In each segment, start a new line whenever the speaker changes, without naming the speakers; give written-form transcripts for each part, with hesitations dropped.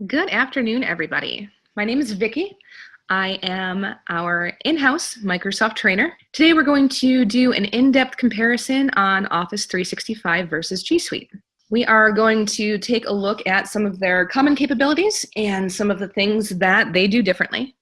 Good afternoon, everybody. My name is Vicki. I am our in-house Microsoft trainer. Today we're going to do an in-depth comparison on Office 365 versus G Suite. We are going to take a look at some of their common capabilities and some of the things that they do differently.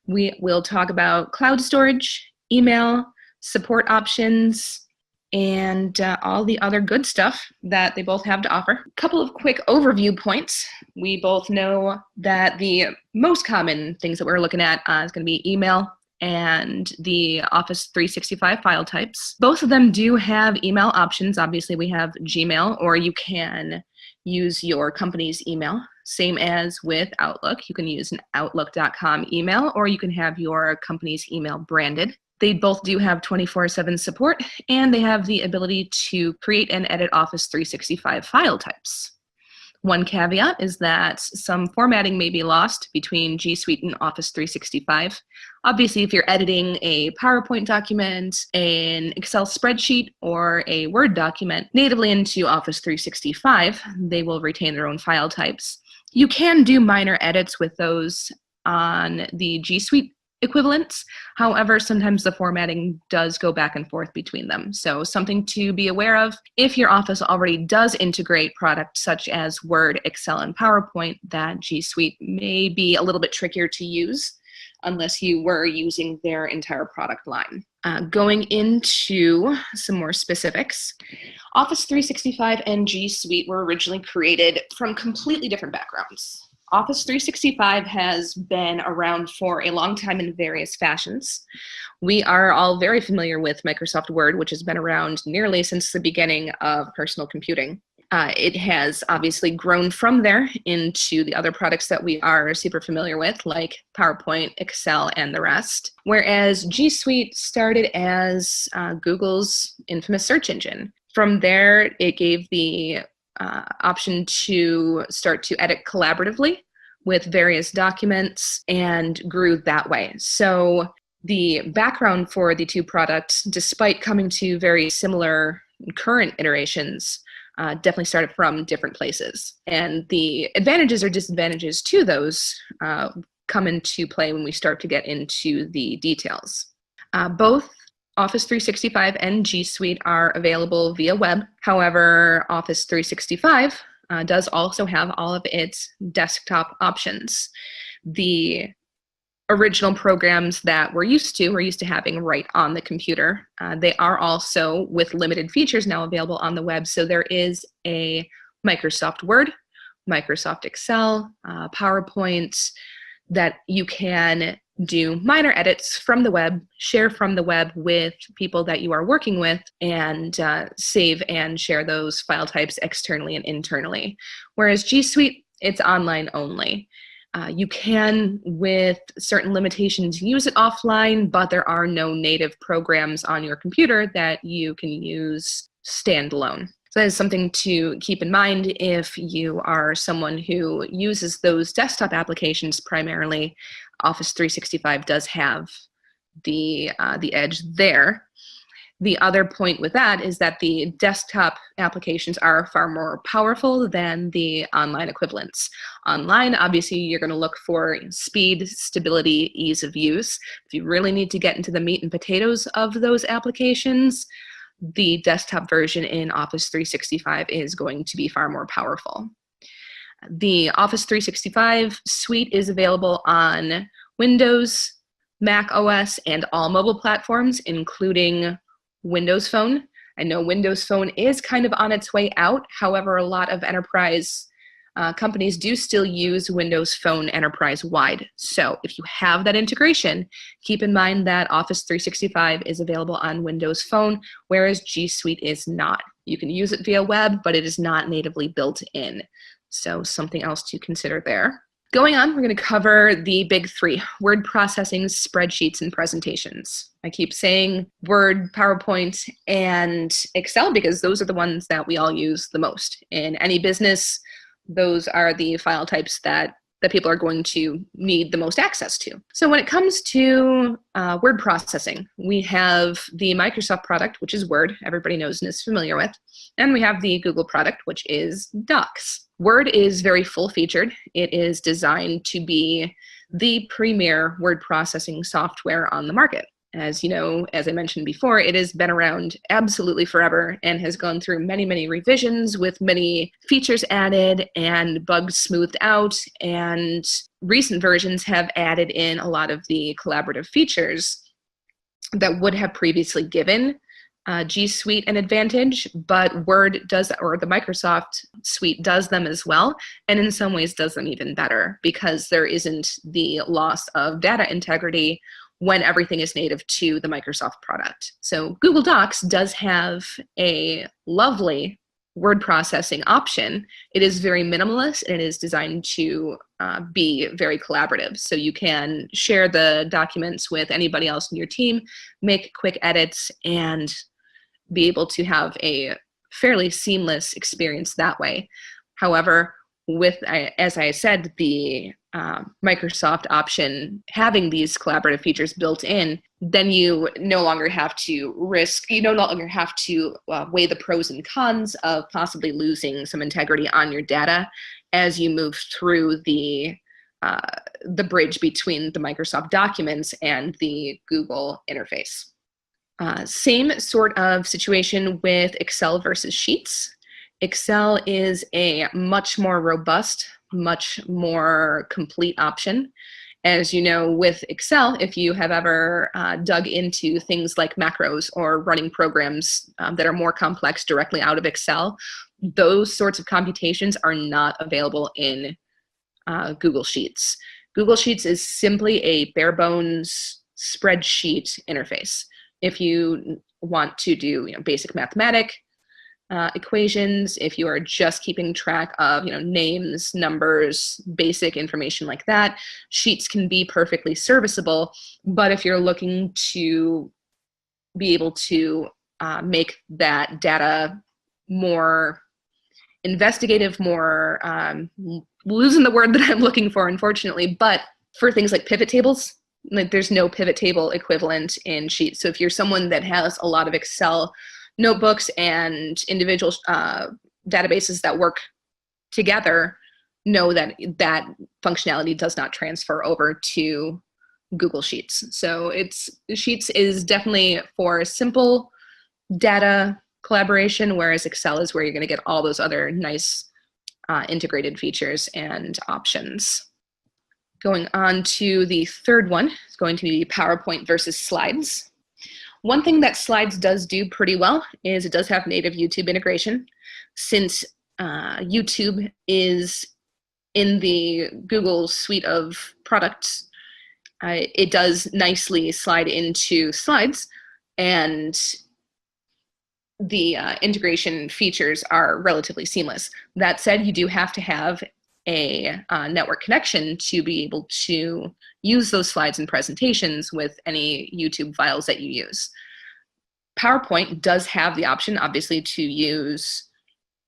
We will talk about cloud storage, email, support options, and all the other good stuff that they both have to offer. A couple of quick overview points. We both know that the most common things that we're looking at is going to be email and the Office 365 file types. Both of them do have email options. Obviously, we have Gmail, or you can use your company's email. Same as with Outlook. You can use an Outlook.com email, or you can have your company's email branded. They both do have 24/7 support, and they have the ability to create and edit Office 365 file types. One caveat is that some formatting may be lost between G Suite and Office 365. Obviously, if you're editing a PowerPoint document, an Excel spreadsheet, or a Word document natively into Office 365, they will retain their own file types. You can do minor edits with those on the G Suite equivalents. However, sometimes the formatting does go back and forth between them. So something to be aware of. If your Office already does integrate products such as Word, Excel, and PowerPoint, that G Suite may be a little bit trickier to use unless you were using their entire product line. Going into some more specifics, Office 365 and G Suite were originally created from completely different backgrounds. Office 365 has been around for a long time in various fashions. We are all very familiar with Microsoft Word, which has been around nearly since the beginning of personal computing. It has obviously grown from there into the other products that we are super familiar with, like PowerPoint, Excel, and the rest. Whereas G Suite started as Google's infamous search engine. From there, it gave the option to start to edit collaboratively with various documents and grew that way. So the background for the two products, despite coming to very similar current iterations, definitely started from different places. And the advantages or disadvantages to those come into play when we start to get into the details. Both Office 365 and G Suite are available via web. However, Office 365 does also have all of its desktop options. The original programs that we're used to having right on the computer. They are also, with limited features, now available on the web. So there is a Microsoft Word, Microsoft Excel, PowerPoint, that you can do minor edits from the web, share from the web with people that you are working with, and save and share those file types externally and internally. Whereas G Suite, it's online only. You can, with certain limitations, use it offline, but there are no native programs on your computer that you can use standalone. So that is something to keep in mind if you are someone who uses those desktop applications primarily. Office 365 does have the edge there. The other point with that is that the desktop applications are far more powerful than the online equivalents. Online, obviously, you're going to look for speed, stability, ease of use. If you really need to get into the meat and potatoes of those applications, the desktop version in Office 365 is going to be far more powerful. The Office 365 suite is available on Windows, Mac OS, and all mobile platforms, including Windows Phone. I know Windows Phone is kind of on its way out. However, a lot of enterprise companies do still use Windows Phone enterprise-wide. So if you have that integration, keep in mind that Office 365 is available on Windows Phone, whereas G Suite is not. You can use it via web, but it is not natively built in. So something else to consider there. Going on, we're going to cover the big three: word processing, spreadsheets, and presentations. I keep saying Word, PowerPoint, and Excel because those are the ones that we all use the most. In any business, those are the file types that that people are going to need the most access to. So when it comes to word processing, we have the Microsoft product, which is Word, everybody knows and is familiar with, and we have the Google product, which is Docs. Word is very full-featured. It is designed to be the premier word processing software on the market. As you know, as I mentioned before, it has been around absolutely forever and has gone through many, many revisions with many features added and bugs smoothed out. And recent versions have added in a lot of the collaborative features that would have previously given G Suite an advantage, but Word does, or the Microsoft Suite does them as well, and in some ways does them even better because there isn't the loss of data integrity when everything is native to the Microsoft product. So Google Docs does have a lovely word processing option. It is very minimalist and it is designed to be very collaborative. So you can share the documents with anybody else in your team, make quick edits, and be able to have a fairly seamless experience that way. However, with, as I said, the Microsoft option having these collaborative features built in, then you no longer have to weigh the pros and cons of possibly losing some integrity on your data as you move through the bridge between the Microsoft documents and the Google interface. Same sort of situation with Excel versus Sheets. Excel is a much more robust, much more complete option. As you know, with Excel, if you have ever dug into things like macros or running programs that are more complex directly out of Excel, those sorts of computations are not available in Google Sheets. Google Sheets is simply a bare bones spreadsheet interface. If you want to do basic mathematic equations, if you are just keeping track of names, numbers, basic information like that, Sheets can be perfectly serviceable. But if you're looking to be able to make that data more investigative, more losing the word that I'm looking for, unfortunately, but for things like pivot tables, like there's no pivot table equivalent in Sheets. So if you're someone that has a lot of Excel notebooks and individual databases that work together, know that that functionality does not transfer over to Google Sheets. So Sheets is definitely for simple data collaboration, whereas Excel is where you're going to get all those other nice integrated features and options. Going on to the third one is going to be PowerPoint versus Slides. One thing that Slides does do pretty well is it does have native YouTube integration. Since YouTube is in the Google suite of products, it does nicely slide into Slides, and the integration features are relatively seamless. That said, you do have to have a network connection to be able to use those slides and presentations with any YouTube files that you use. PowerPoint does have the option, obviously, to use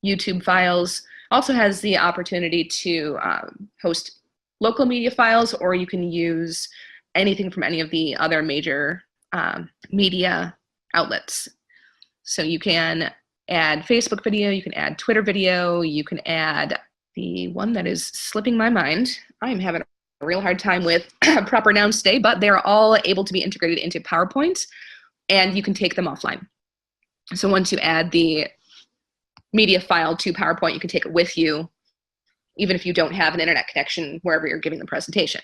YouTube files. Also has the opportunity to host local media files, or you can use anything from any of the other major media outlets. So you can add Facebook video, you can add Twitter video, you can add the one that is slipping my mind. I'm having a real hard time with proper nouns today, but they're all able to be integrated into PowerPoint, and you can take them offline. So once you add the media file to PowerPoint, you can take it with you, even if you don't have an internet connection wherever you're giving the presentation.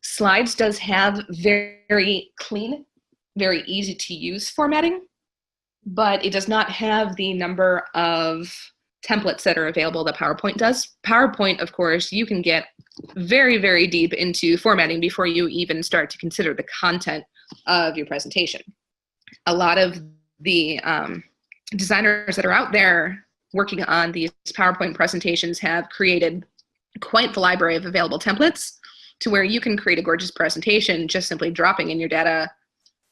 Slides does have very clean, very easy to use formatting, but it does not have the number of templates that are available that PowerPoint does. PowerPoint, of course, you can get very, very deep into formatting before you even start to consider the content of your presentation. A lot of the designers that are out there working on these PowerPoint presentations have created quite the library of available templates to where you can create a gorgeous presentation just simply dropping in your data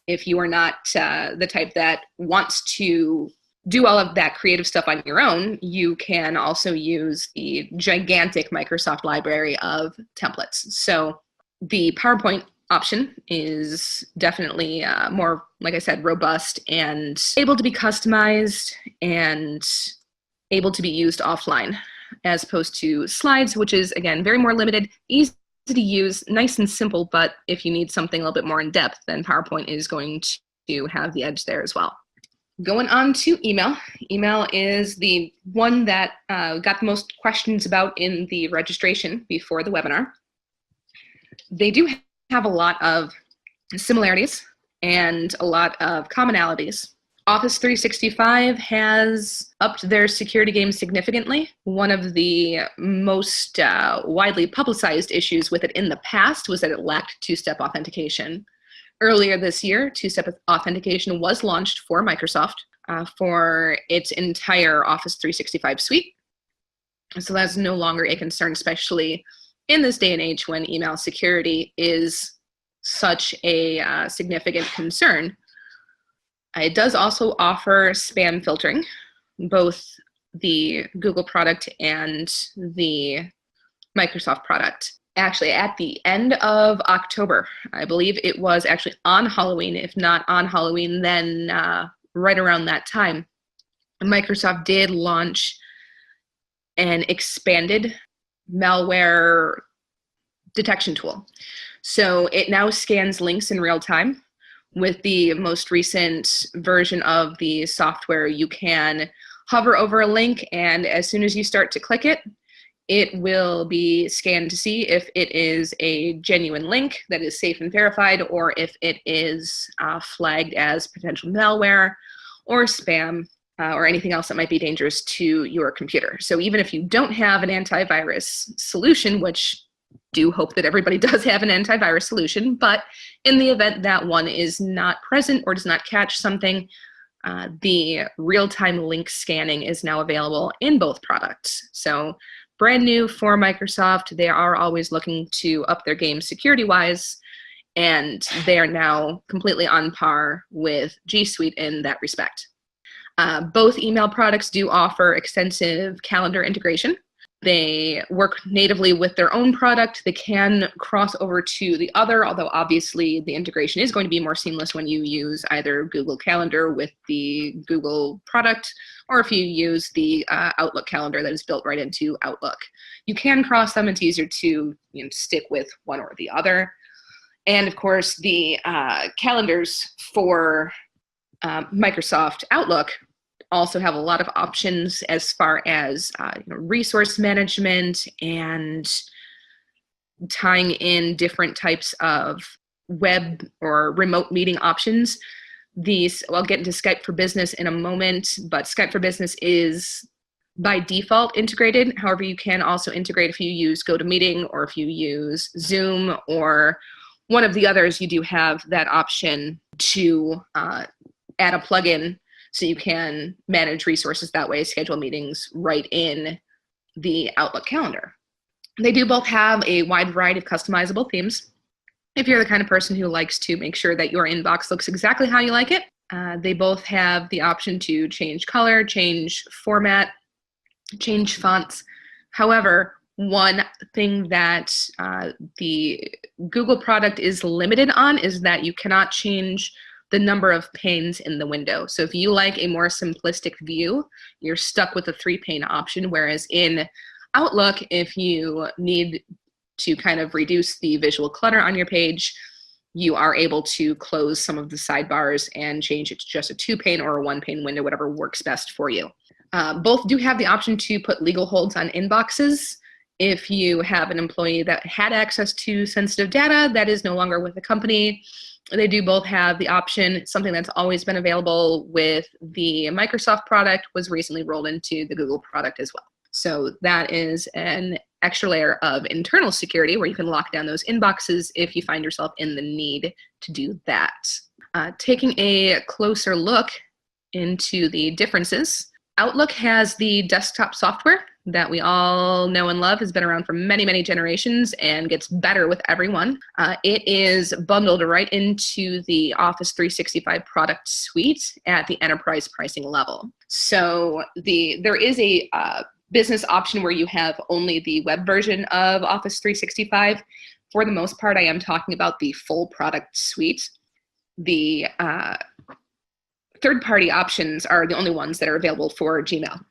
if you are not the type that wants to do all of that creative stuff on your own, you can also use the gigantic Microsoft library of templates. So the PowerPoint option is definitely more, like I said, robust and able to be customized and able to be used offline, as opposed to slides, which is, again, very more limited, easy to use, nice and simple, but if you need something a little bit more in depth, then PowerPoint is going to have the edge there as well. Going on to email. Email is the one that got the most questions about in the registration before the webinar. They do have a lot of similarities and a lot of commonalities. Office 365 has upped their security game significantly. One of the most widely publicized issues with it in the past was that it lacked two-step authentication. Earlier this year, two-step authentication was launched for Microsoft for its entire Office 365 suite. So that's no longer a concern, especially in this day and age when email security is such a significant concern. It does also offer spam filtering, both the Google product and the Microsoft product. Actually, at the end of October, I believe it was actually on Halloween, if not on Halloween, then right around that time, Microsoft did launch an expanded malware detection tool. So it now scans links in real time. With the most recent version of the software, you can hover over a link, and as soon as you start to click it, it will be scanned to see if it is a genuine link that is safe and verified, or if it is flagged as potential malware or spam or anything else that might be dangerous to your computer. So even if you don't have an antivirus solution, which do hope that everybody does have an antivirus solution, but in the event that one is not present or does not catch something, the real-time link scanning is now available in both products. So brand new for Microsoft. They are always looking to up their game security-wise, and they are now completely on par with G Suite in that respect. Both email products do offer extensive calendar integration. They work natively with their own product. They can cross over to the other, although obviously the integration is going to be more seamless when you use either Google Calendar with the Google product, or if you use the Outlook calendar that is built right into Outlook. You can cross them. It's easier to stick with one or the other. And of course, the calendars for Microsoft Outlook also have a lot of options as far as resource management and tying in different types of web or remote meeting options. I'll get into Skype for Business in a moment, but Skype for Business is by default integrated. However, you can also integrate if you use GoToMeeting or if you use Zoom or one of the others. You do have that option to add a plugin so you can manage resources that way, schedule meetings right in the Outlook calendar. They do both have a wide variety of customizable themes. If you're the kind of person who likes to make sure that your inbox looks exactly how you like it, they both have the option to change color, change format, change fonts. However, one thing that the Google product is limited on is that you cannot change the number of panes in the window. So if you like a more simplistic view, you're stuck with a 3-pane option, whereas in Outlook, if you need to kind of reduce the visual clutter on your page, you are able to close some of the sidebars and change it to just a 2-pane or a 1-pane window, whatever works best for you. Both do have the option to put legal holds on inboxes. If you have an employee that had access to sensitive data that is no longer with the company, they do both have the option. Something that's always been available with the Microsoft product was recently rolled into the Google product as well. So that is an extra layer of internal security where you can lock down those inboxes if you find yourself in the need to do that. Taking a closer look into the differences, Outlook has the desktop software that we all know and love, has been around for many, many generations and gets better with everyone. It is bundled right into the Office 365 product suite at the enterprise pricing level. So there is a business option where you have only the web version of Office 365. For the most part, I am talking about the full product suite. The third-party options are the only ones that are available for Gmail.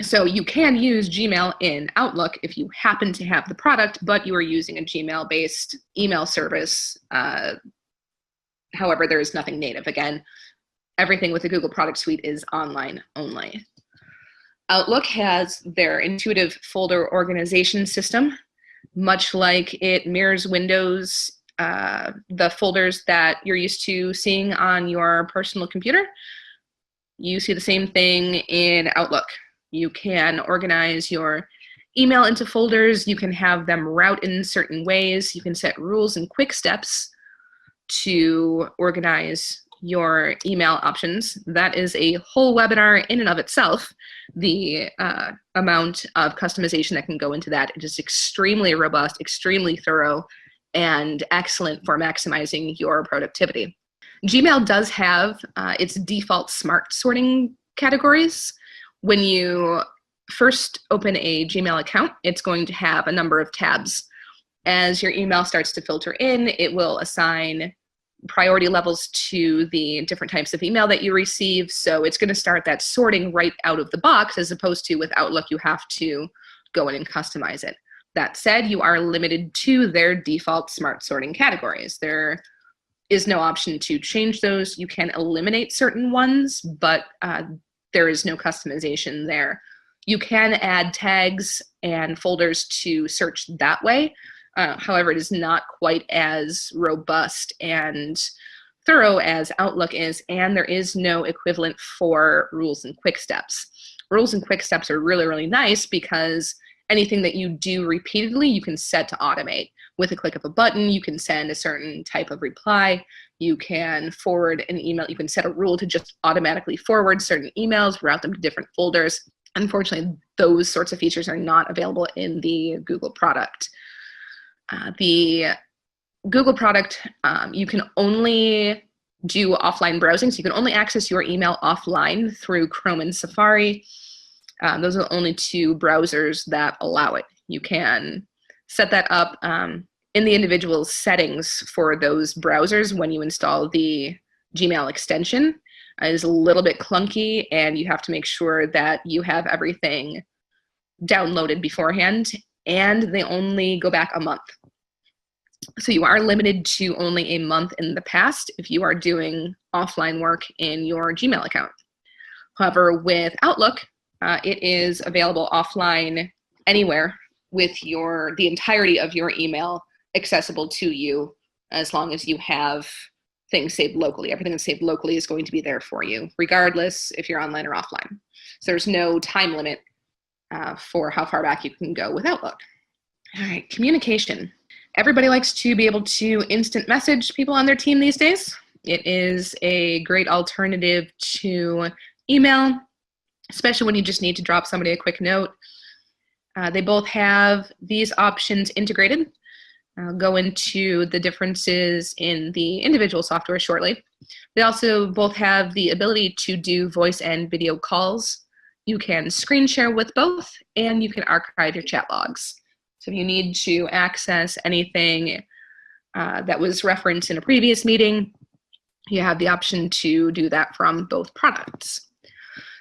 So you can use Gmail in Outlook if you happen to have the product, but you are using a Gmail-based email service. However, there is nothing native. Again, everything with the Google product suite is online only. Outlook has their intuitive folder organization system, much like it mirrors Windows, the folders that you're used to seeing on your personal computer. You see the same thing in Outlook. You can organize your email into folders. You can have them route in certain ways. You can set rules and quick steps to organize your email options. That is a whole webinar in and of itself. The amount of customization that can go into that, it is extremely robust, extremely thorough, and excellent for maximizing your productivity. Gmail does have its default smart sorting categories. When you first open a Gmail account, it's going to have a number of tabs. As your email starts to filter in, it will assign priority levels to the different types of email that you receive. So it's going to start that sorting right out of the box, as opposed to with Outlook, you have to go in and customize it. That said, you are limited to their default smart sorting categories. There is no option to change those. You can eliminate certain ones, but there is no customization there. You can add tags and folders to search that way. However, it is not quite as robust and thorough as Outlook is, and there is no equivalent for rules and quick steps. Rules and quick steps are really, really nice because anything that you do repeatedly, you can set to automate. With a click of a button, you can send a certain type of reply. You can forward an email. You can set a rule to just automatically forward certain emails, route them to different folders. Unfortunately, those sorts of features are not available in the Google product. The Google product, you can only do offline browsing, so you can only access your email offline through Chrome and Safari. Those are the only two browsers that allow it. You can set that up in the individual settings for those browsers when you install the Gmail extension. It is a little bit clunky, and you have to make sure that you have everything downloaded beforehand, and they only go back a month. So you are limited to only a month in the past if you are doing offline work in your Gmail account. However, with Outlook, it is available offline anywhere with the entirety of your email accessible to you, as long as you have things saved locally. Everything that's saved locally is going to be there for you, regardless if you're online or offline. So there's no time limit for how far back you can go with Outlook. All right, communication. Everybody likes to be able to instant message people on their team these days. It is a great alternative to email, especially when you just need to drop somebody a quick note. They both have these options integrated. I'll go into the differences in the individual software shortly. They also both have the ability to do voice and video calls. You can screen share with both, and you can archive your chat logs. So if you need to access anything that was referenced in a previous meeting, you have the option to do that from both products.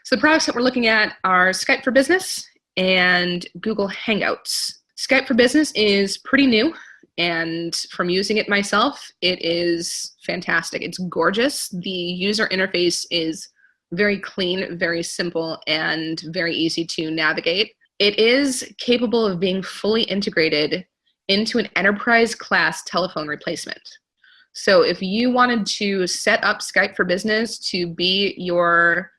So the products that we're looking at are Skype for Business and Google Hangouts. Skype for Business is pretty new, and from using it myself, it is fantastic. It's gorgeous. The user interface is very clean, very simple, and very easy to navigate. It is capable of being fully integrated into an enterprise class telephone replacement. So if you wanted to set up Skype for Business to be your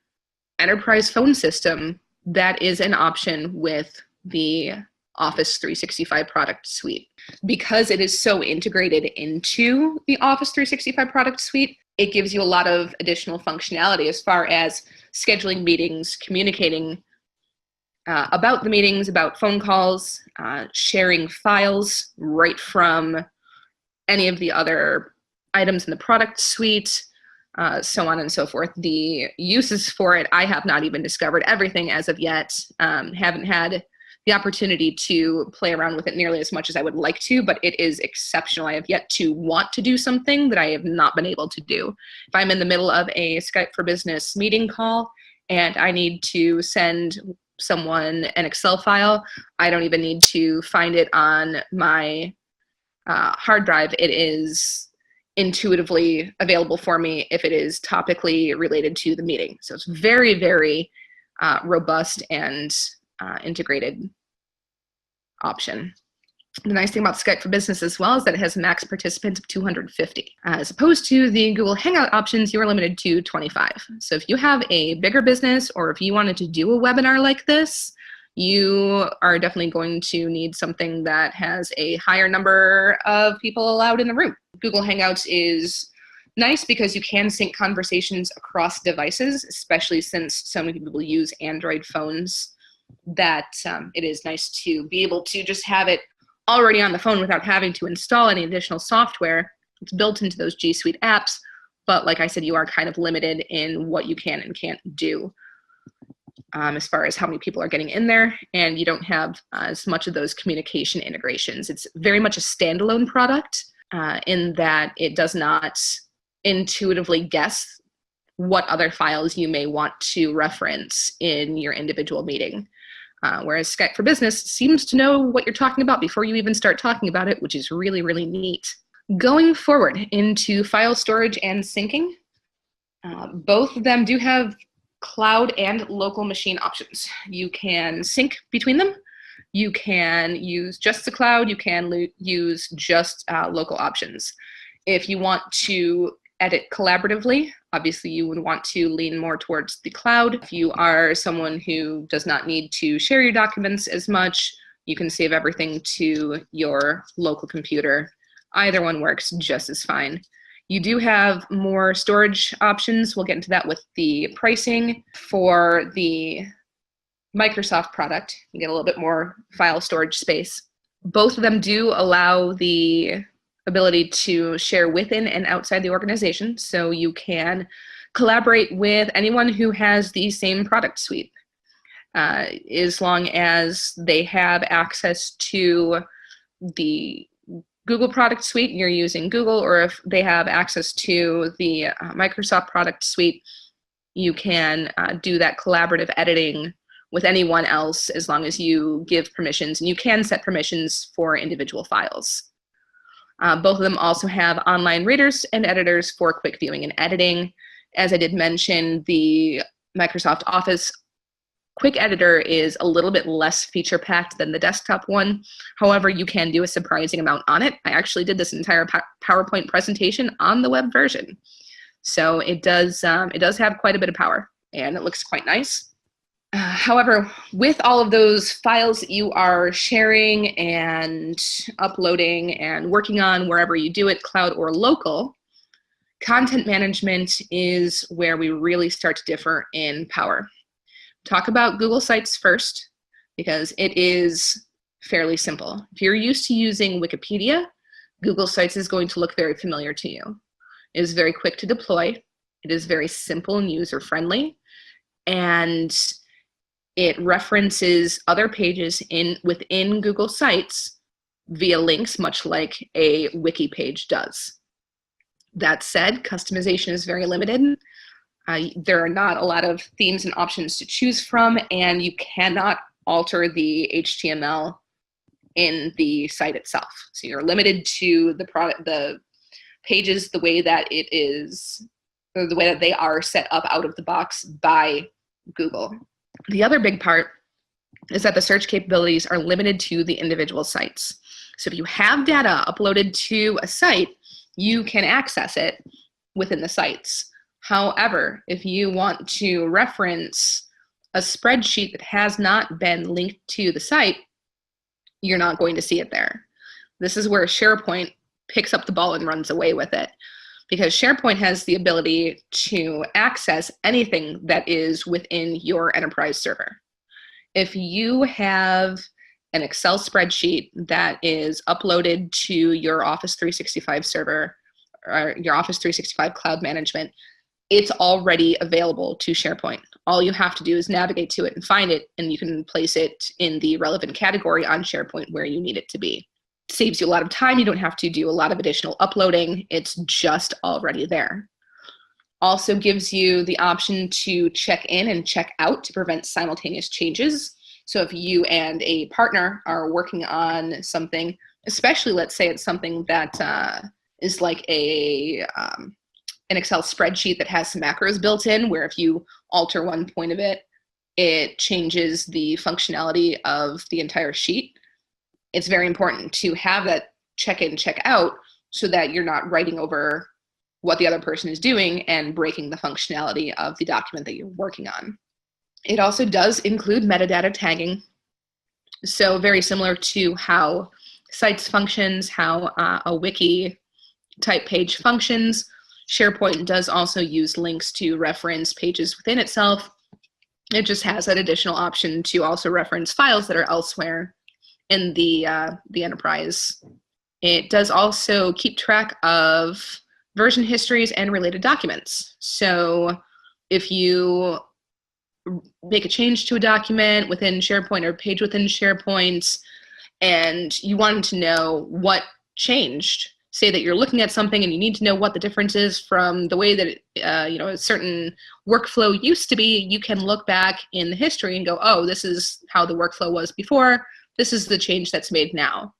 enterprise phone system, that is an option with the Office 365 product suite. Because it is so integrated into the Office 365 product suite, it gives you a lot of additional functionality as far as scheduling meetings, communicating about the meetings, about phone calls, sharing files right from any of the other items in the product suite, so on and so forth. The uses for it, I have not even discovered everything as of yet. Haven't had the opportunity to play around with it nearly as much as I would like to, but it is exceptional. I have yet to want to do something that I have not been able to do. If I'm in the middle of a Skype for Business meeting call and I need to send someone an Excel file, I don't even need to find it on my hard drive. It is intuitively available for me if it is topically related to the meeting. So it's very, very robust and integrated option. The nice thing about Skype for Business as well is that it has max participants of 250. As opposed to the Google Hangout options, you are limited to 25. So if you have a bigger business or if you wanted to do a webinar like this, you are definitely going to need something that has a higher number of people allowed in the room. Google Hangouts is nice because you can sync conversations across devices, especially since so many people use Android phones, that it is nice to be able to just have it already on the phone without having to install any additional software. It's built into those G Suite apps, but like I said, you are kind of limited in what you can and can't do as far as how many people are getting in there, and you don't have as much of those communication integrations. It's very much a standalone product in that it does not intuitively guess what other files you may want to reference in your individual meeting. Whereas Skype for Business seems to know what you're talking about before you even start talking about it, which is really, really neat. Going forward into file storage and syncing, both of them do have cloud and local machine options. You can sync between them. You can use just the cloud. You can use just local options. If you want to edit collaboratively, obviously you would want to lean more towards the cloud. If you are someone who does not need to share your documents as much, you can save everything to your local computer. Either one works just as fine. You do have more storage options. We'll get into that with the pricing. For the Microsoft product, you get a little bit more file storage space. Both of them do allow the ability to share within and outside the organization, so you can collaborate with anyone who has the same product suite, as long as they have access to the Google product suite and you're using Google, or if they have access to the Microsoft product suite, you can do that collaborative editing with anyone else as long as you give permissions, and you can set permissions for individual files. Both of them also have online readers and editors for quick viewing and editing. As I did mention, the Microsoft Office Quick Editor is a little bit less feature-packed than the desktop one. However, you can do a surprising amount on it. I actually did this entire PowerPoint presentation on the web version. So it does have quite a bit of power, and it looks quite nice. However, with all of those files that you are sharing and uploading and working on wherever you do it, cloud or local, content management is where we really start to differ in power. Talk about Google Sites first, because it is fairly simple. If you're used to using Wikipedia, Google Sites is going to look very familiar to you. It is very quick to deploy. It is very simple and user-friendly, and it references other pages within Google Sites via links, much like a wiki page does. That said, customization is very limited. There are not a lot of themes and options to choose from, and you cannot alter the HTML in the site itself. So you're limited to the pages the way that it is, or the way that they are set up out of the box by Google. The other big part is that the search capabilities are limited to the individual sites. So if you have data uploaded to a site, you can access it within the sites. However, if you want to reference a spreadsheet that has not been linked to the site, you're not going to see it there. This is where SharePoint picks up the ball and runs away with it, because SharePoint has the ability to access anything that is within your enterprise server. If you have an Excel spreadsheet that is uploaded to your Office 365 server or your Office 365 cloud management, it's already available to SharePoint. All you have to do is navigate to it and find it, and you can place it in the relevant category on SharePoint where you need it to be. It saves you a lot of time. You don't have to do a lot of additional uploading. It's just already there. Also gives you the option to check in and check out to prevent simultaneous changes. So if you and a partner are working on something, especially let's say it's something that is like an Excel spreadsheet that has some macros built in, where if you alter one point of it, it changes the functionality of the entire sheet. It's very important to have that check in, check out, so that you're not writing over what the other person is doing and breaking the functionality of the document that you're working on. It also does include metadata tagging. So very similar to how sites functions, how a wiki type page functions, SharePoint does also use links to reference pages within itself. It just has that additional option to also reference files that are elsewhere in the enterprise. It does also keep track of version histories and related documents. So if you make a change to a document within SharePoint or a page within SharePoint, and you wanted to know what changed, say that you're looking at something and you need to know what the difference is from the way that a certain workflow used to be, you can look back in the history and go, oh, this is how the workflow was before, this is the change that's made now.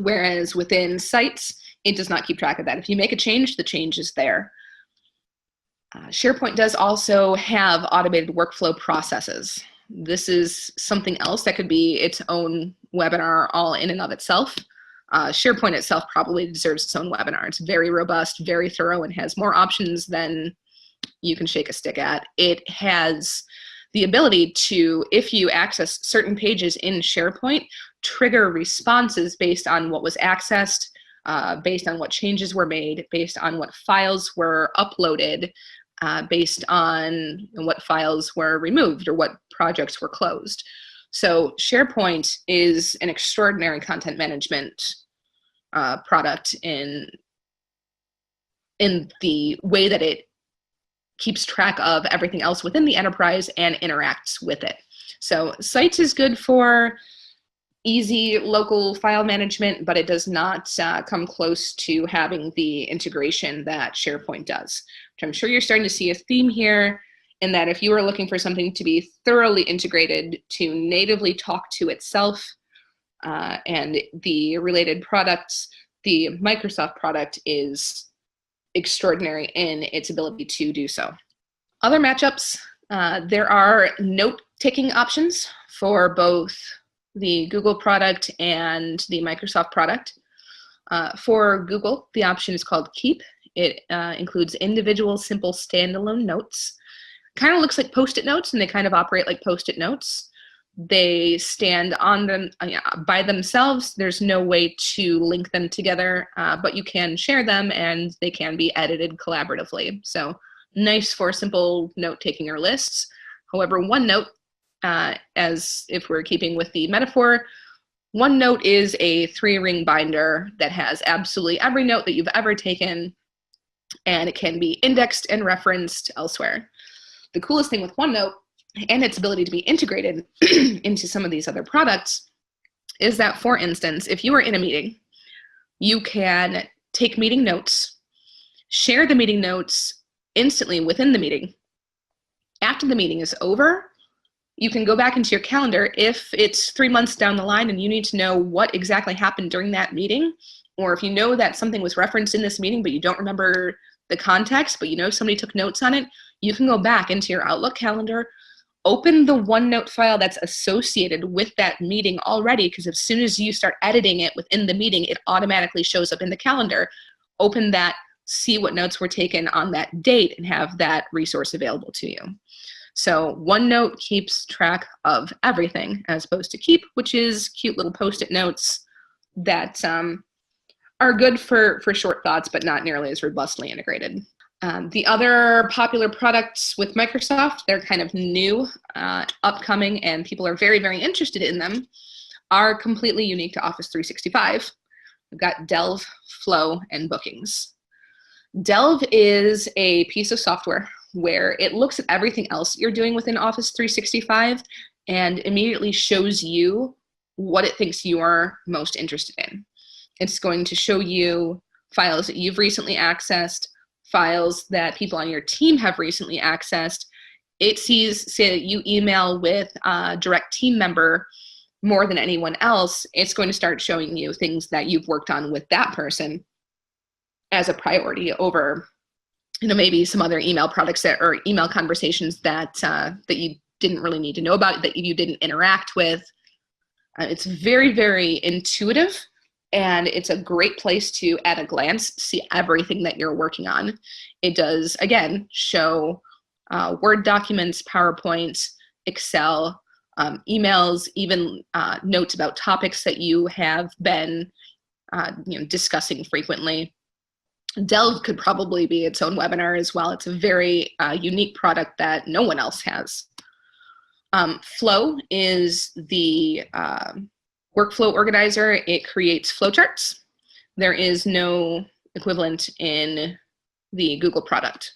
Whereas within sites, it does not keep track of that. If you make a change, the change is there. SharePoint does also have automated workflow processes. This is something else that could be its own webinar all in and of itself. SharePoint itself probably deserves its own webinar. It's very robust, very thorough, and has more options than you can shake a stick at. It has the ability to, if you access certain pages in SharePoint, trigger responses based on what was accessed, based on what changes were made, based on what files were uploaded, based on what files were removed or what projects were closed. So SharePoint is an extraordinary content management product in the way that it keeps track of everything else within the enterprise and interacts with it. So Sites is good for easy local file management, but it does not come close to having the integration that SharePoint does, which I'm sure you're starting to see a theme here, in that if you are looking for something to be thoroughly integrated, to natively talk to itself and the related products, the Microsoft product is extraordinary in its ability to do so. Other matchups, there are note-taking options for both the Google product and the Microsoft product. For Google, the option is called Keep. It includes individual, simple, standalone notes. Kind of looks like Post-it notes, and they kind of operate like Post-it notes. They stand on them by themselves. There's no way to link them together, but you can share them, and they can be edited collaboratively. So nice for simple note-taking or lists. However, OneNote, as if we're keeping with the metaphor, OneNote is a 3-ring binder that has absolutely every note that you've ever taken, and it can be indexed and referenced elsewhere. The coolest thing with OneNote and its ability to be integrated into some of these other products is that, for instance, if you are in a meeting, you can take meeting notes, share the meeting notes instantly within the meeting. After the meeting is over, you can go back into your calendar if it's 3 months down the line and you need to know what exactly happened during that meeting, or if you know that something was referenced in this meeting but you don't remember the context, but you know somebody took notes on it, you can go back into your Outlook calendar, open the OneNote file that's associated with that meeting already, because as soon as you start editing it within the meeting, it automatically shows up in the calendar. Open that, see what notes were taken on that date, and have that resource available to you. So OneNote keeps track of everything, as opposed to Keep, which is cute little Post-it notes that are good for short thoughts, but not nearly as robustly integrated. The other popular products with Microsoft, they're kind of new, upcoming, and people are very, very interested in them, are completely unique to Office 365. We've got Delve, Flow, and Bookings. Delve is a piece of software where it looks at everything else you're doing within Office 365 and immediately shows you what it thinks you are most interested in. It's going to show you files that you've recently accessed, files that people on your team have recently accessed. It sees, say that you email with a direct team member more than anyone else, it's going to start showing you things that you've worked on with that person as a priority over, maybe some other email products or email conversations that you didn't really need to know about, that you didn't interact with. It's very, very intuitive, and it's a great place to, at a glance, see everything that you're working on. It does, again, show Word documents, PowerPoint, Excel, emails, even notes about topics that you have been discussing frequently. Delve could probably be its own webinar as well. It's a very unique product that no one else has. Flow is the workflow organizer. It creates flowcharts. There is no equivalent in the Google product.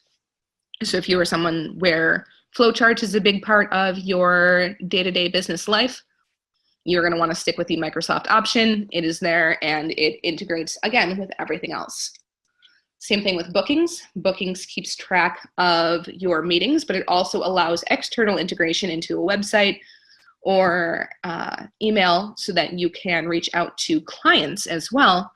So if you are someone where flowcharts is a big part of your day-to-day business life, you're going to want to stick with the Microsoft option. It is there, and it integrates, again, with everything else. Same thing with Bookings. Bookings keeps track of your meetings, but it also allows external integration into a website or email so that you can reach out to clients as well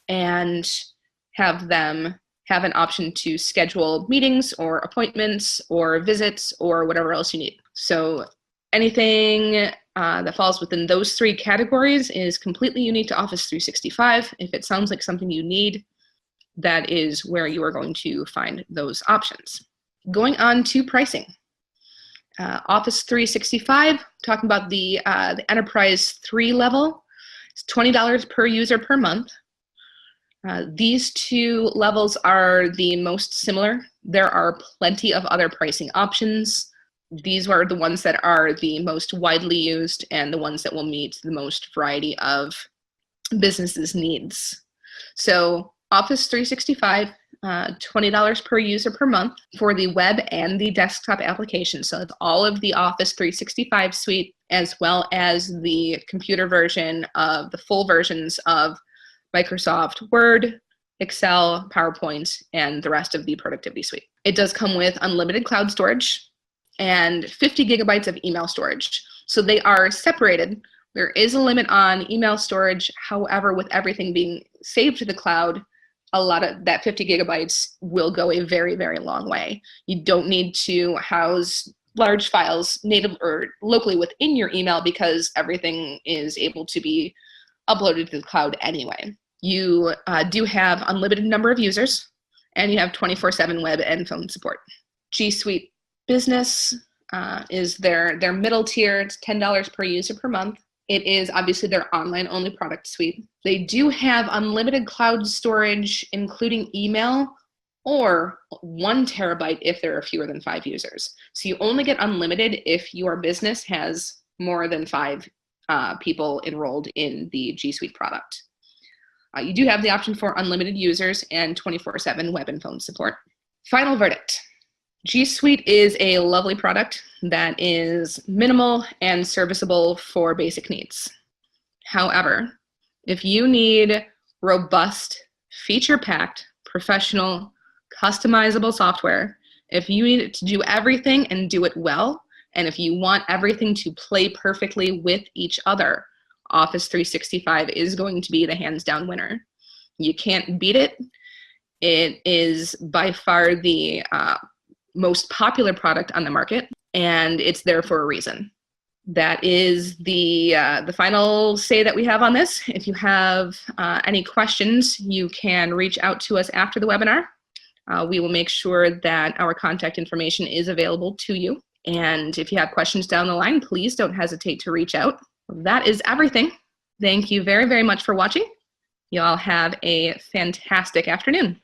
and have them have an option to schedule meetings or appointments or visits or whatever else you need. So anything that falls within those three categories is completely unique to Office 365. If it sounds like something you need, that is where you are going to find those options. Going on to pricing. Office 365, talking about the Enterprise 3 level, it's $20 per user per month. These two levels are the most similar. There are plenty of other pricing options. These are the ones that are the most widely used and the ones that will meet the most variety of businesses' needs. So Office 365, $20 per user per month for the web and the desktop application. So it's all of the Office 365 suite, as well as the computer version of the full versions of Microsoft Word, Excel, PowerPoint, and the rest of the productivity suite. It does come with unlimited cloud storage and 50 gigabytes of email storage. So they are separated. There is a limit on email storage. However, with everything being saved to the cloud, a lot of that 50 gigabytes will go a very, very long way. You don't need to house large files native or locally within your email because everything is able to be uploaded to the cloud anyway. You do have unlimited number of users, and you have 24/7 web and phone support. G Suite Business is their middle tier. It's $10 per user per month. It is obviously their online-only product suite. They do have unlimited cloud storage, including email, or 1 terabyte if there are fewer than 5 users. So you only get unlimited if your business has more than 5 people enrolled in the G Suite product. You do have the option for unlimited users and 24/7 web and phone support. Final verdict. G Suite is a lovely product that is minimal and serviceable for basic needs. However, if you need robust, feature-packed, professional, customizable software, if you need it to do everything and do it well, and if you want everything to play perfectly with each other, Office 365 is going to be the hands-down winner. You can't beat it. It is by far the most popular product on the market, and it's there for a reason. That is the final say that we have on this. If you have any questions, you can reach out to us after the webinar. We will make sure that our contact information is available to you. And if you have questions down the line, please don't hesitate to reach out. That is everything. Thank you very, very much for watching. You all have a fantastic afternoon.